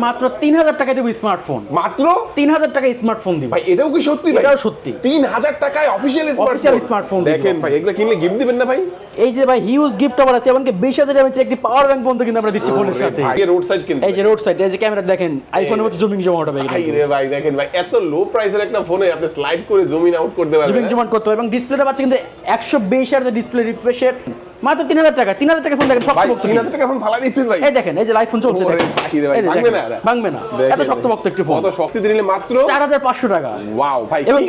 মাত্র 3000 টাকায় দেব স্মার্টফোন। মাত্র 3000 টাকায় স্মার্টফোন দিব ভাই। এটাও কি সত্যি ভাই? এটাও সত্যি। 3000 টাকায় অফিশিয়াল স্মার্টফোন দেখেন ভাই, এগুলো কিনলে গিফট দিবেন না ভাই? এই যে ভাই হিউজ গিফট অফার আছে, এমনকি 20000 এমএএইচ একটি পাওয়ার ব্যাংক পর্যন্ত কিন্তু আমরা দিচ্ছি ফোনের সাথে। ভাই রোড সাইড কিনতে, এই যে রোড সাইড, এই যে ক্যামেরা দেখেন, আইফোনের মতো জুমিং জুম আউট হবে। ভাই রে ভাই দেখেন ভাই, এত লো প্রাইসের একটা ফোনে আপনি স্লাইড করে জুম ইন আউট করতে পারবেন, জুমিং জুম আউট করতে হবে, এবং ডিসপ্লেটা পাচ্ছি কিন্তু 120 হার্জ ডিসপ্লে রিফ্রেশ রেট। মাত্র 3000 টাকা। 3000 টাকা ফোন দেখেন, ভাই শক্তপোক্ত। 3000 টাকা ফোন ফালা দিচ্ছেন ভাই। এই দেখেন, এই যে লাইভ ফোন চলছে দেখেন। ভাই রে ভাই, এই যে ভাঙবে না? দেখেন, ভাঙবে না। এত শক্তপোক্ত একটি ফোন। কত সস্তি দিলে? মাত্র 4500 টাকা। ওয়াও ভাই। এবং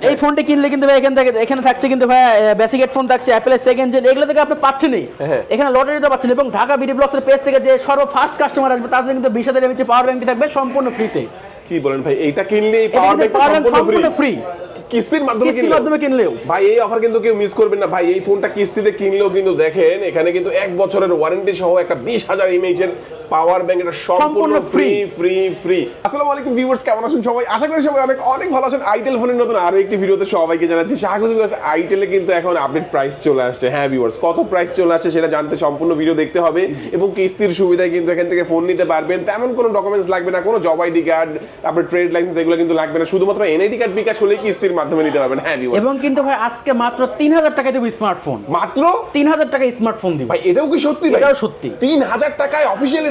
এই ফোনটি কিনলে কিন্তু ভাই এখানে থাকছে কিন্তু ভাই বেসিক হেডফোন থাকছে, অ্যাপেলের সেকেন্ড জেন, এগুলো থেকে আপনি পাচ্ছেনই। এখানে লটারিটা পাচ্ছেন, এবং ঢাকা বিডি ব্লগসের পেজ থেকে যে ফার্স্ট কাস্টমার আসবে তাদের কিন্তু 20000 এমএএইচ পাওয়ার ব্যাংকটি থাকবে সম্পূর্ণ ফ্রিতে। কি বলেন ভাই, এইটা কিনলে এই পাওয়ার ব্যাংক সম্পূর্ণ ফ্রি। কিস্তির মাধ্যমে কিনলেও ভাই এই অফার কিন্তু কেউ মিস করবেন না ভাই। এই ফোনটা কিস্তিতে কিনলেও কিন্তু দেখেন এখানে কিন্তু 1 বছরের ওয়ারেন্টি সহ একটা 20000 এমএএইচ এর পাওয়ার ব্যাংক, এটা সম্পূর্ণ ফ্রি ফ্রি ফ্রি। আসসালামু আলাইকুম ভিউয়ার্স, কেমন আছেন সবাই? আশা করি সবাই অনেক অনেক ভালো আছেন। আইটেল ফোনের নতুন আরো একটি ভিডিওতে সবাইকে জানাচ্ছি স্বাগত। ভিউয়ার্স, আইটেলে কিন্তু এখন আপডেট প্রাইস চলে আসছে। হ্যাঁ ভিউয়ার্স, কত প্রাইস চলে আসছে সেটা জানতে সম্পূর্ণ ভিডিও দেখতে হবে, এবং কিস্তির সুবিধায় কিন্তু এখান থেকে ফোন নিতে পারবেন। তেমন কোনো ডকুমেন্টস লাগবে না, কোনো জব আইডি কার্ড, তারপর ট্রেড লাইসেন্স, এগুলো কিন্তু লাগবে না। শুধুমাত্র এনআইডি কার্ড বিকাশ হলেই কিস্তির মাধ্যমে নিতে পারবেন। হ্যাঁ ভিউয়ার্স, এবং কিন্তু ভাই আজকে মাত্র 3000 টাকায় দেব স্মার্টফোন। মাত্র 3000 টাকায় স্মার্টফোন দিব ভাই। এটাও কি সত্যি ভাই? এটাও সত্যি। 3000 টাকায় অফিশিয়াল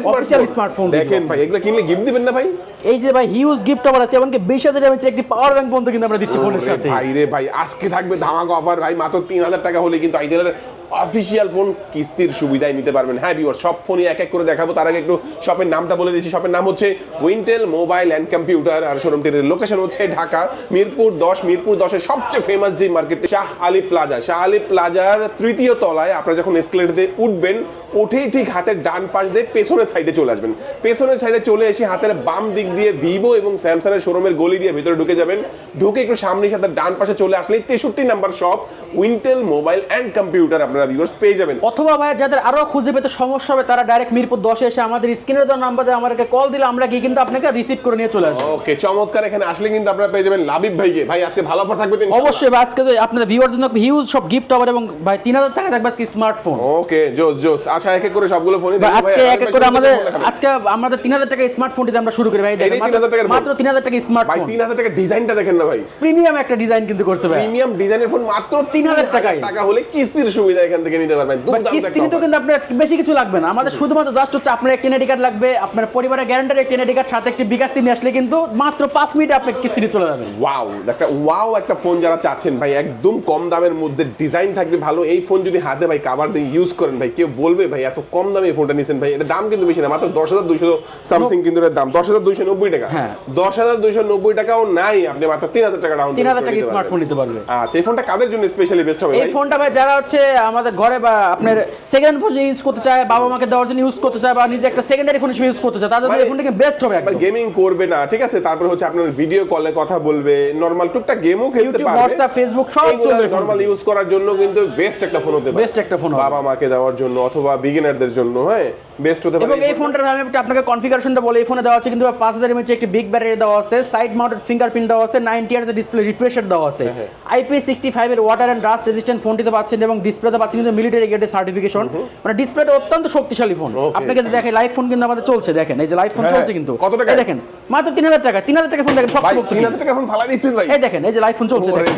স্মার্টফোন দেখেন ভাই, এগুলো কিনলে গিফট দিবেন না ভাই? এই যে ভাই হিউজ গিফট অফার আছে, এমনকি 20000 এমএএইচ একটি পাওয়ার ব্যাংক পর্যন্ত কিন্তু আমরা দিচ্ছি ফোনের সাথে। ভাই রে ভাই, আজকে থাকবে ধামাকা অফার ভাই। মাত্র 3000 টাকা হলে কিন্তু আইটেলের অফিশিয়াল ফোন কিস্তির সুবিধায় নিতে পারবেন। হ্যাঁ ভিউয়ার, সব ফোনই এক এক করে দেখাবো। তার আগে একটু শপের নামটা বলে দিচ্ছি। শপের নাম হচ্ছে উইন্টেল মোবাইল অ্যান্ড কম্পিউটার, আর শোরুমটির লোকেশন হচ্ছে ঢাকা মিরপুর 10। মিরপুর 10 এর সবচেয়ে ফেমাস যে মার্কেট শাহ আলী প্লাজা, শাহ আলী প্লাজার 3য় তলায় আপনারা যখন এসকেলেটরে উঠবেন, উঠেই ঠিক হাতের ডান পাশ দিয়ে পেছনের সাইডে চলে আসবেন। পেছনের সাইডে চলে এসে হাতের বাম দিক দিয়ে ভিভো এবং স্যামসাং এর শোরুমের গলি দিয়ে ভিতরে ঢুকে যাবেন। ঢুকে একটু সামনে সাথে ডান পাশে চলে আসলেই 63 number shop Wintel mobile and computer আপনারা ভিউয়ার্স পেয়ে যাবেন। অথবা ভাই যাদের আরো খুঁজে পেতে সমস্যা হবে, তারা ডাইরেক্ট মিরপুর 10 এসে আমাদের স্ক্রিনের দেওয়া নাম্বারে আমাদেরকে কল দিলে আমরা কি কিন্তু আপনাকে রিসিভ করে নিয়ে চলে আসবো। ওকে, চমৎকার। এখানে আসলে কিন্তু আপনারা পেয়ে যাবেন লাবিব ভাইকে। ভাই আজকে ভালো অফার থাকবে তো ইনশাআল্লাহ? অবশ্যই ভাই, আজকে যে আপনাদের ভিউয়ারদের জন্য হিউজ সব গিফট অফার, এবং ভাই 3000 টাকা থাকবে আজকে স্মার্টফোন। ওকে, জোস জোস। আচ্ছা, এক এক করে সবগুলো ফোনই দেখব। আজকে এক এক করে আমাদের 3000 টাকা স্মার্টফোন দিতে আমরা শুরু করি ভাই। দেখেন মাত্র 3000 টাকা স্মার্টফোন। ভাই 3000 টাকা ডিজাইনটা দেখেন না ভাই, প্রিমিয়াম একটা ডিজাইন কিন্তু করতে ভাই। প্রিমিয়াম ডিজাইনের ফোন মাত্র 3000 টাকা হলে কিস্তির সুবিধা এখান থেকে নিতে পারবেন। কিস্তি তো কিন্তু আপনার বেশি কিছু লাগবে না, আমাদের শুধুমাত্র জাস্ট হচ্ছে আপনার একটা এনআইডি কার্ড লাগবে, আপনার পরিবারের গ্যারান্টার একটা এনআইডি কার্ড, সাথে একটি বিকাশ সিম আসলে কিন্তু মাত্র 5 মিনিটে আপনি কিস্তি চলে যাবেন। ওয়াও একটা ফোন যারা চাচ্ছেন ভাই, একদম কম দামের মধ্যে ডিজাইন থাকবে ভালো, এই ফোন যদি হাতে ভাই কভার দিয়ে ইউজ করেন ভাই, কেউ বলবে ভাই এত কম দামে এই ফোনটা নিছেন ভাই। এটা দাম কিন্তু বেশি না, মাত্র 10200 সামথিং কিন্তু এর দাম 10290 টাকা। হ্যাঁ, 10290 টাকাও নাই, আপনি মাত্র 3000 টাকা ডাউন 3000 টাকা স্মার্টফোন নিতে পারবেন। আচ্ছা, এই ফোনটা কাদের জন্য স্পেশালি বেস্ট হবে ভাই? এই ফোনটা ভাই যারা হচ্ছে আমাদের ঘরে বা আপনার সেকেন্ড ফোন ইউজ করতে চায়, বাবা মাকে দেওয়ার জন্য ইউজ করতে চায়, বা নিজে একটা সেকেন্ডারি ফোন হিসেবে ইউজ করতে চায়, তাদের জন্য এই ফোনটা বেস্ট হবে। একদম গেমিং করবে না, ঠিক আছে, তারপর হচ্ছে আপনার ভিডিও কলে কথা বলবে, নরমাল টুকটাক গেমও খেলতে পারবে, হোয়াটসঅ্যাপ ফেসবুক সব চলবে, নরমাল ইউজ করার জন্য কিন্তু বেস্ট একটা ফোন হতে পারে। বেস্ট একটা ফোন বাবা মাকে দেওয়ার জন্য অথবা বিগিনারদের জন্য হ্যাঁ বেস্ট হতে পারে। এবং এই ফোনটার আমি আপনাকে কনফিগারেশনটা বলি। এই ফোনে দেওয়া আছে কিন্তু 5000 এমএএইচ একটি বিগ ব্যাটারি দেওয়া আছে, সাইড মাউন্টেড ফিঙ্গারপ্রিন্ট দেওয়া আছে, 90 হার্জ ডিসপ্লে রিফ্রেশ রেট দেওয়া আছে, IP65 এর ওয়াটার এন্ড ডাস্ট রেজিস্ট্যান্ট ফোনটিতে পাচ্ছেন, এবং ডিসপ্লেতে পাচ্ছেন কিন্তু মিলিটারি গ্রেডের সার্টিফিকেশন। মানে ডিসপ্লেটা অত্যন্ত শক্তিশালী ফোন। আপনাকে দেখে লাইভ ফোন কিন্তু আমাদের চলছে, দেখেন এই যে লাইভ ফোন চলছে কিন্তু। কত টাকা দেখেন? মাত্র 3000 টাকা। 3000 টাকা ফোন দেখেন, শক্তপোক্ত। 3000 টাকা ফোন ফালা দিচ্ছেন ভাই। এই দেখেন এই যে লাইভ ফোন চলছে, দেখেন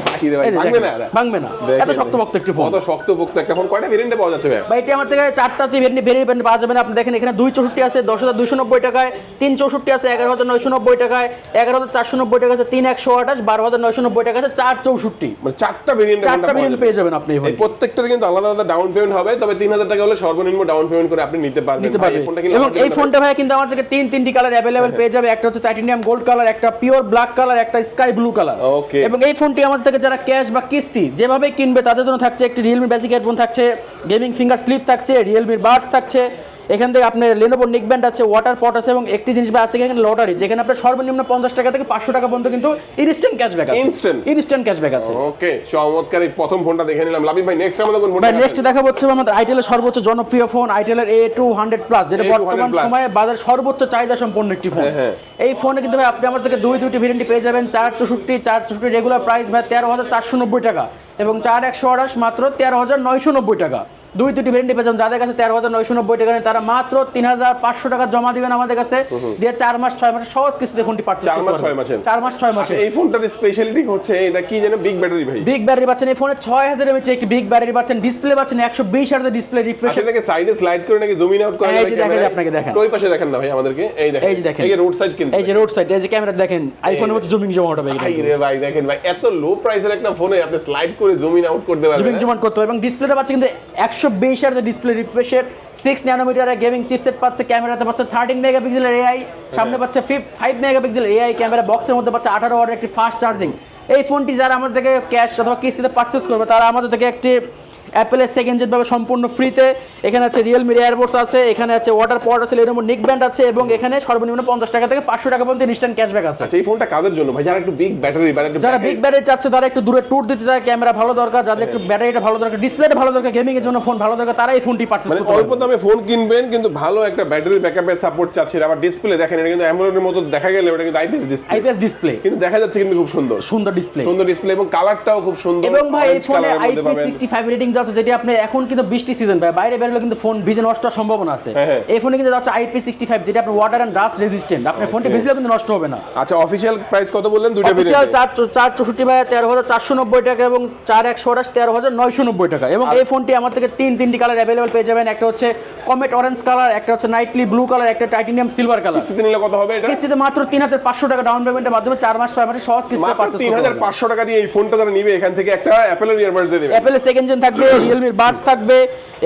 ভাঙবে না, ভাঙবে না। এত শক্তপোক্ত একটি ফোন। কত শক্তপোক্ত একটা ফোন। কয়টা ভেরিয়েন্টে পাওয়া যাচ্ছে ভাই? ভাই এটা আমার থেকে 4টা ভেরিয়েন্ট পাওয়া যাবে। আপনি দেখেন এখানে 264 আছে 10290 টাকায়, 364 আছে 11990 টাকায়, 11490 টাকা আছে, 3128, 12990 টাকা আছে, 464। মানে 4টা ভেরিয়েন্ট পেয়ে যাবেন আপনি। এই প্রত্যেকটার কিন্তু আলাদা আলাদা ডাউন পেমেন্ট হবে, তবে 3000 টাকা হলে সর্বনিম্ন ডাউন পেমেন্ট করে আপনি নিতে পারবেন। এবং এই ফোনটা ভাই কিন্তু আমার থেকে তিনটি কালার अवेलेबल পেয়ে যাবে। একটা হচ্ছে টাইটানিয়াম গোল্ড কালার, একটা পিওর ব্ল্যাক কালার, একটা স্কাই ব্লু কালার। ওকে। এবং এই ফোনটি আমাদের থেকে যারা ক্যাশ বা কিস্তি যেভাবে কিনবে তাদের জন্য থাকছে একটি Realme বেসিক হেডফোন থাকছে, গেমিং ফিঙ্গার স্লিপ থাকছে, Realme বাডস থাকছে, এখান থেকে আপনার Lenovo নেকব্যান্ড আছে, ওয়াটার পট আছে, এবং একটি জিনিস আছে এখানে লটারি, যেখানে আপনার সর্বনিম্ন 50 টাকা থেকে 500 টাকা পর্যন্ত কিন্তু ইনস্ট্যান্ট ক্যাশব্যাক আছে। ইনস্ট্যান্ট ক্যাশব্যাক আছে। ওকে, চমৎকার। এই প্রথম ফোনটা দেখে নিলাম। লাবিব ভাই নেক্সট আমাদের কোন ফোনটা? ভাই নেক্সট দেখাবো হচ্ছে আমাদের আইটেলের সর্বোচ্চ জনপ্রিয় ফোন আইটেলের A200 প্লাস, যেটা বর্তমান সময়ে বাজারে সর্বোচ্চ চাহিদা সম্পন্ন একটি ফোন। এই ফোনে কিন্তু ভাই আপনি আমাদের থেকে দুইটি ভেরিয়েন্ট পেয়ে যাবেন। 464 রেগুলার প্রাইস ভাই 13490 টাকা, এবং 4128 মাত্র 13990 টাকা। দুটি ভেরিয়েন্ট পেয়ে যাবেন। যাদের কাছে 13,990 টাকা নেই তারা মাত্র 3,500 টাকা জমা দিবেন আমাদের কাছে, দিয়ে 4 মাস 6 মাসে সহজ কিস্তিতে ফোনটি পারচেজ 4 মাস 6 মাসে 4 মাস 6 মাসে। এই ফোনটার স্পেশালিটি হচ্ছে এটা কি যেন, বিগ ব্যাটারি ভাই। বিগ ব্যাটারি পাচ্ছেন এই ফোনে 6000 mAh একটি বিগ ব্যাটারি পাচ্ছেন, ডিসপ্লে পাচ্ছেন 120 Hz ডিসপ্লে রিফ্রেশ। এটাকে সাইডে স্লাইড করে নাকি জুম ইন আউট করা এই যে দেখেন, আপনাকে দেখেন, ওই পাশে দেখেন না ভাই আমাদেরকে, এই দেখেন, এই যে দেখেন, এই যে রোড সাইড কিন্তু, এই যে রোড সাইড, এই যে ক্যামেরা দেখেন, আইফোনের মতো জুমিং জুম আউট হবে। ভাই রে ভাই দেখেন ভাই, এত লো প্রাইসের একটা ফোনে আপনি স্লাইড করে জুম ইন আউট করতে পারবেন, জুমিং জুম আউট করতে পারবেন। এবং ডিসপ্লেটা পাচ্ছে কিন্তু 120 Hz ডিসপ্লে রিফ্রেশের, 6 ন্যানোমিটারের গেমিং চিপসেট পাচ্ছে, ক্যামেরাতে পাচ্ছে 13 মেগাপিক্সেলের এআই, সামনে পাচ্ছে 5 মেগাপিক্সেলের এআই ক্যামেরা, বক্সের মধ্যে পাচ্ছে 18 ওয়াটের একটি ফাস্ট চার্জিং। এই ফোনটি যারা আমাদের থেকে ক্যাশ অথবা কিস্তিতে পারচেজ করবে তারা আমাদের থেকে একটি অ্যাপেলের সেকেন্ড জেন পাবে সম্পূর্ণ ফ্রিতে। এখানে আছে রিয়েলমি এয়ারবোডস আছে, এখানে আছে ওয়াটার পড আছে, এর নিক ব্যান্ড আছে, এবং এখানে সর্বনিম্ন 50 টাকা থেকে 500 টাকা পর্যন্ত ইনস্ট্যান্ট ক্যাশব্যাক আছে। আচ্ছা এই ফোনটা কাদের জন্য ভাই? যারা একটু বিগ ব্যাটারি, যারা বিগ ব্যাটারি চাচ্ছে, তারা একটু দূরে ট্যুর দিতে চায়, ক্যামেরা ভালো দরকার, যাদের একটু ব্যাটারিটা ভালো দরকার, ডিসপ্লেটা ভালো দরকার, গেমিং এর জন্য ফোন ভালো দরকার, তারা এই ফোনটি পারচেজ করতে পারবে। অল্প দামে ফোন কিনবেন কিন্তু ভালো একটা ব্যাটারি ব্যাকআপের সাপোর্ট চাচ্ছেন, আবার ডিসপ্লে দেখেন এটা কিন্তু অ্যামোলেডের মতো দেখা গেলে ওটা কিন্তু আইপিএস ডিসপ্লে, আইপিএস ডিসপ্লে কিন্তু দেখা যাচ্ছে কিন্তু খুব সুন্দর সুন্দর ডিসপ্লে, সুন্দর ডিসপ্লে এবং কালারটাও খুব সুন্দর। এবং ভাই এই orange ফোনে colour এর মধ্যে পাবেন। IP65 রেটিং যাচ্ছে, যেটি আপনি এখন কিন্তু বৃষ্টি সিজন ভাই, বাইরে বের হলে কিন্তু ফোন ভিজে নষ্ট হওয়ার সম্ভাবনা আছে। এই ফোনে কিন্তু যাচ্ছে IP65, যেটা আপনার ওয়াটার এন্ড ডাস্ট রেজিস্ট্যান্ট, আপনার ফোনটি ভিজলে কিন্তু নষ্ট হবে না। আচ্ছা অফিশিয়াল প্রাইস কত বললেন? দুইটা অফিশিয়াল ভেরিয়েন্ট 464 ভাই 13,490 টাকা এবং 4128 13,990 টাকা। এবং এই ফোনটি আমার থেকে তিনটি কালার अवेलेबल পেয়ে যাবেন। একটা হচ্ছে কমেট অরেঞ্জ কালার, একটা হচ্ছে নাইটলি ব্লু কালার, একটা টাইটানিয়াম সিলভার কালার। কিস্তিতে নিলে কত হবে এটা? কিস্তিতে মাত্র 3,500 টাকা ডাউন পেমেন্টের মাধ্যমে 4 মাস 6 মাসে সহজ কিস্তিতে পারচেজ করতে পারবেন। 3,500 টাকা দিয়ে এই ফোনটা যারা নিবে এখান থেকে একটা অ্যাপেলের ইয়ারবাডস দিয়ে দিবেন। অ্যাপেলের সেকেন্ড জেন থাকবে, রিয়েলমির বাডস থাকবে,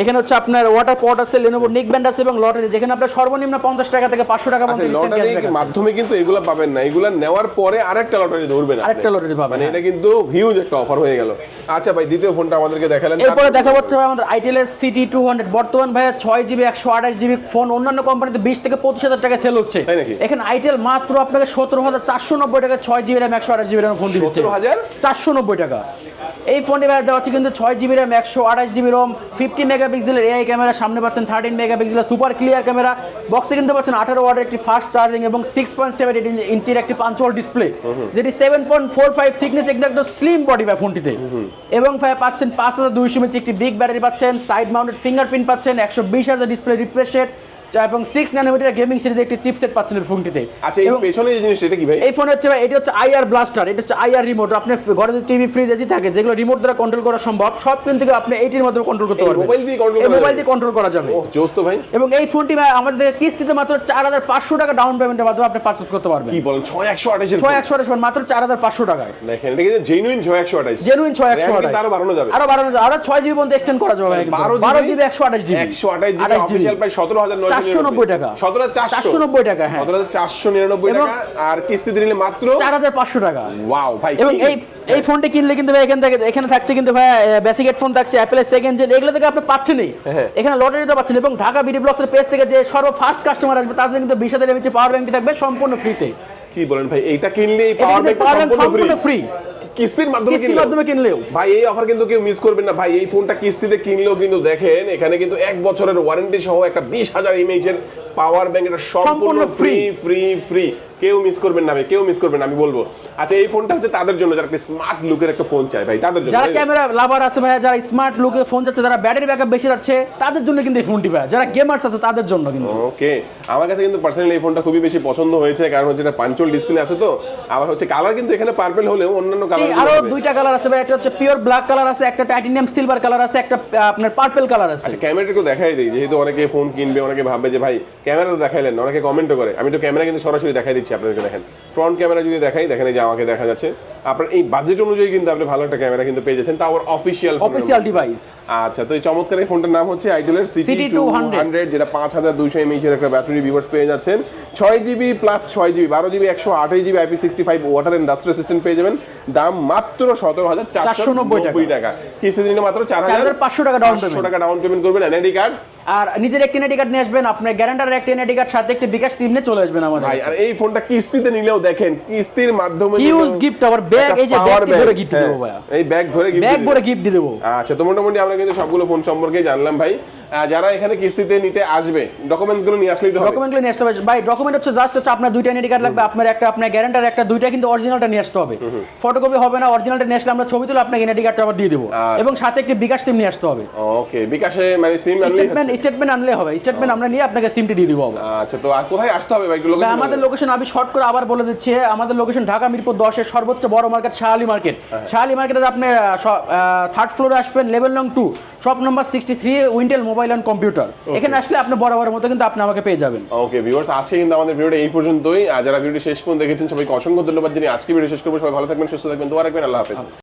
এখানে হচ্ছে আপনার ওয়াটার পড আছে, লেনোভো নিক ব্যান্ড আছে, এবং লটারি, যেখানে আপনার সর্বনিম্ন 50 টাকা থেকে 500 টাকা পর্যন্ত ইনস্ট্যান্ট লটারির ক্যাশব্যাক আছে। মাধ্যমে কিন্তু এগুলা পাবেন না, এগুলা নেওয়ার পরে আরেকটা লটারি ধরবেন আপনি। আরেকটা লটারি পাবেন, মানে এটা কিন্তু হিউজ একটা অফার হয়ে গেল। আচ্ছা ভাই দ্বিতীয় ফোনটা আমাদেরকে দেখালেন, এরপরে দেখা হচ্ছে ভাই আমাদের আইটেলের CT200 বর্তমান ভাই 6GB 128GB ফোন অন্যান্য কোম্পানিতে 20 থেকে 25,000 টাকা সেল হচ্ছে, তাই নাকি? এখানে আইটেল মাত্র আপনাকে 17,490 টাকা 6GB RAM 128GB RAM phone দিচ্ছে। 17,490 টাকা এই ফোনটি ভাই দেওয়া হচ্ছে কিন্তু 6GB RAM 128GB ROM, 50 মেগাপিক্সেলের এআই ক্যামেরা, সামনে পাচ্ছেন 13 মেগাপিক্সেলের সুপার ক্লিয়ার ক্যামেরা, বক্সে কিন্তু পাচ্ছেন 18 ওয়াটের একটি ফাস্ট চার্জিং এবং 6.78 ইঞ্চির একটি পাঞ্চওয়াল ডিসপ্লে, যেটি 7.45 থিকনেস, একদম স্লিম বডি ভাই ফোনটিতে। এবং ভাই পাচ্ছেন 5200 mAh একটি বিগ ব্যাটারি পাচ্ছেন, সাইড মাউন্টেড ফিঙ্গারপ্রিন্ট পাচ্ছেন, 120 Hz ডিসপ্লে রিফ্রেশ রেট এবং 6 ন্যানোমিটার গেমিং সিরিজের একটি চিপসেট পাচ্ছেন এই ফোনটিতে। আচ্ছা এই পেছনে এই জিনিসটা এটা কি ভাই? এই ফোন হচ্ছে ভাই, এটা হচ্ছে আইআর ব্লাস্টার, এটা হচ্ছে আইআর রিমোট। আপনার ঘরে যে টিভি ফ্রিজ এসি থাকে যেগুলো রিমোট দ্বারা কন্ট্রোল করা সম্ভব, সব কিন্তু আপনি এইটির মাধ্যমে কন্ট্রোল করতে পারবেন, মোবাইল দিয়ে কন্ট্রোল এই মোবাইল দিয়ে কন্ট্রোল করা যাবে। ওহ জোস তো ভাই। এবং এই ফোনটি ভাই আমাদের কিস্তিতে মাত্র 4,500 টাকা ডাউন পেমেন্টের মাধ্যমে আপনি পারচেজ করতে পারবেন। কি বলেন 6128 এর 6128 মাত্র 4,500 টাকায় দেখেন, এটা কিন্তু জেনুইন 6128, জেনুইন 6128, আরো বাড়ানো যাবে, আরো 6GB পর্যন্ত এক্সটেন্ড করা যাবে, 12GB 128GB অফিশিয়াল প্রাইস 17,990 টাকা, 17,490 টাকা, হ্যাঁ 17,499 টাকা, আর কিস্তিতে নিলে মাত্র 4,500 টাকা। ওয়াও ভাই। এবং এই ফোনটি কিনলে কিন্তু ভাই এখানে থাকছে কিন্তু ভাই বেসিক হেডফোন থাকছে, অ্যাপেলের সেকেন্ড জেন, এগুলো থেকে আপনি পাচ্ছেনই, এখানে লটারিটা পাচ্ছেন। এবং ঢাকা বিডি ব্লগসের পেজ থেকে যে ফার্স্ট কাস্টমার আসবে তার জন্য কিন্তু 20,000 mAh পাওয়ার ব্যাংকটি থাকবে সম্পূর্ণ ফ্রিতে। কি বলেন ভাই, এইটা কিনলে এই পাওয়ার ব্যাংক সম্পূর্ণ ফ্রি, কিস্তির মাধ্যমে কিনলেও ভাই এই অফার কিন্তু কেউ মিস করবেন না ভাই। এই ফোনটা কিস্তিতে কিনলেও কিন্তু দেখেন এখানে কিন্তু 1 বছরের ওয়ারেন্টি সহ একটা 20,000 mAh এর পাওয়ার ব্যাংক, এটা সম্পূর্ণ ফ্রি ফ্রি ফ্রি, কেউ মিস করবেন না ভাই, কেউ মিস করবেন না, আমি বলবো। আচ্ছা এই ফোনটা হচ্ছে তাদের জন্য যারা একটা স্মার্ট লুকের একটা ফোন চায় ভাই, তাদের জন্য, যারা ক্যামেরা লাভার আছে ভাই, যারা স্মার্ট লুকের ফোন চাচ্ছে, যারা ব্যাটারি ব্যাকআপ বেশি যাচ্ছে তাদের জন্য কিন্তু এই ফোনটি ভাই, যারা গেমার্স আছে তাদের জন্য কিন্তু। ওকে আমার কাছে কিন্তু পার্সোনালি এই ফোনটা খুবই বেশি পছন্দ হয়েছে, কারণ হচ্ছে এটা পাঞ্চওয়াল ডিসপ্লে আছে, তো আবার হচ্ছে কালার কিন্তু এখানে পার্পল হলেও অন্যান্য কালার আরো দুইটা কালার আছে ভাই, একটা হচ্ছে পিওর ব্ল্যাক কালার আছে, একটা টাইটানিয়াম সিলভার কালার আছে, একটা আপনার পার্পল কালার আছে। আচ্ছা ক্যামেরাটা একটু দেখাই দিই, যেহেতু অনেকে ফোন কিনবে, অনেকে ভাববে যে ভাই ক্যামেরা তো দেখাইলেন, অনেকে কমেন্টও করে, আমি তো ক্যামেরা কিন্তু সরাসরি দেখাই দিচ্ছি আপনাদেরকে। দেখেন ফ্রন্ট ক্যামেরা যদি দেখাই, দেখেন এই যে আমাকে দেখা যাচ্ছে, আপনার এই বাজেট অনুযায়ী কিন্তু আপনি ভালো একটা ক্যামেরা কিন্তু পেয়ে যাচ্ছেন, তাও অফিশিয়াল ডিভাইস। আচ্ছা তো এই চমৎকার এই ফোনটার নাম হচ্ছে আইটেলের CT200, যেটা 5200 mAh এর একটা ব্যাটারি, ভিউয়ার্স পেয়ে যাচ্ছেন 6GB plus 6GB 12GB 128GB IP65 water and dust resistant পেয়ে যাবেন, দাম মাত্র 17,490 টাকা, কিস্তিতে নিলে মাত্র 4,500 টাকা ডাউন পেমেন্ট করবেন, এনআইডি কার্ড আর নিজের একটি এনআইডি কার্ড নিয়ে আসবেন, আপনার গ্যারান্টারের একটি এনআইডি কার্ড সাথে একটি বিকাশ সিম নিয়ে চলে আসবেন আমাদের। ভাই আর এই ফোনটা ফোনটা কিস্তিতে নিলেও দেখেন কিস্তির মাধ্যমে হিউজ গিফট আবার ব্যাগ, এই যে ব্যাগটি ধরে গিফট দেবো ভাইয়া, এই ব্যাগ ধরে ব্যাগ ভরে গিফট দিয়ে দেবো। আচ্ছা, তো মোটামুটি আমরা কিন্তু সবগুলো ফোন সম্পর্কে জানলাম ভাই। যারা এখানে কিস্তিতে নিতে আসবে ডকুমেন্টস গুলো নিয়ে আসলেই তো হবে। ডকুমেন্টগুলো নিয়ে আসতে হবে ভাই। ডকুমেন্ট হচ্ছে জাস্ট হচ্ছে আপনার দুইটা আইডি কার্ড লাগবে, আপনার একটা, আপনার গ্যারান্টার একটা, দুইটা কিন্তু অরিজিনালটা নিয়ে আসতে হবে, ফটোকপি হবে না। অরিজিনালটা নিয়ে আসলে আমরা ছবি তুলে আপনাকে আইডি কার্ডটা আবার দিয়ে দেবো, এবং সাথে একটি বিকাশ সিম নিয়ে আসতে হবে। ওকে, বিকাশে মানে সিম স্টেটমেন্ট আনলে হবে, স্টেটমেন্ট আমরা নিয়ে আপনাকে সিমটি দিয়ে দিব। আচ্ছা, তো আর কোথায় আসতে হবে ভাই একটু লোকেশন? আমাদের লোকেশন আমি শর্ট করে আবার বলে দিচ্ছি। আমাদের লোকেশন ঢাকা মিরপুর 10 এর সর্বোচ্চ বড় মার্কেট শাহালি মার্কেট। শাহালি মার্কেটে আপনি থার্ড ফ্লোরে আসবেন, লেভেল নং 2, shop number 63, Wintel mobile and computer. এখানে আসলে আপনি বরাবরের মতো কিন্তু আপনি আমাকে পেয়ে যাবেন। ওকে ভিউয়ার্স, আছে কিন্তু আমাদের ভিডিওটা এই পর্যন্তই। আর যারা ভিডিওটি শেষ পর্যন্ত দেখেছেন সবাইকে অসংখ্য ধন্যবাদ জানিয়ে আজকে ভিডিও শেষ করবো। সবাই ভালো থাকবেন, সুস্থ থাকবেন, দোয়া রাখবেন। আল্লাহ হাফেজ।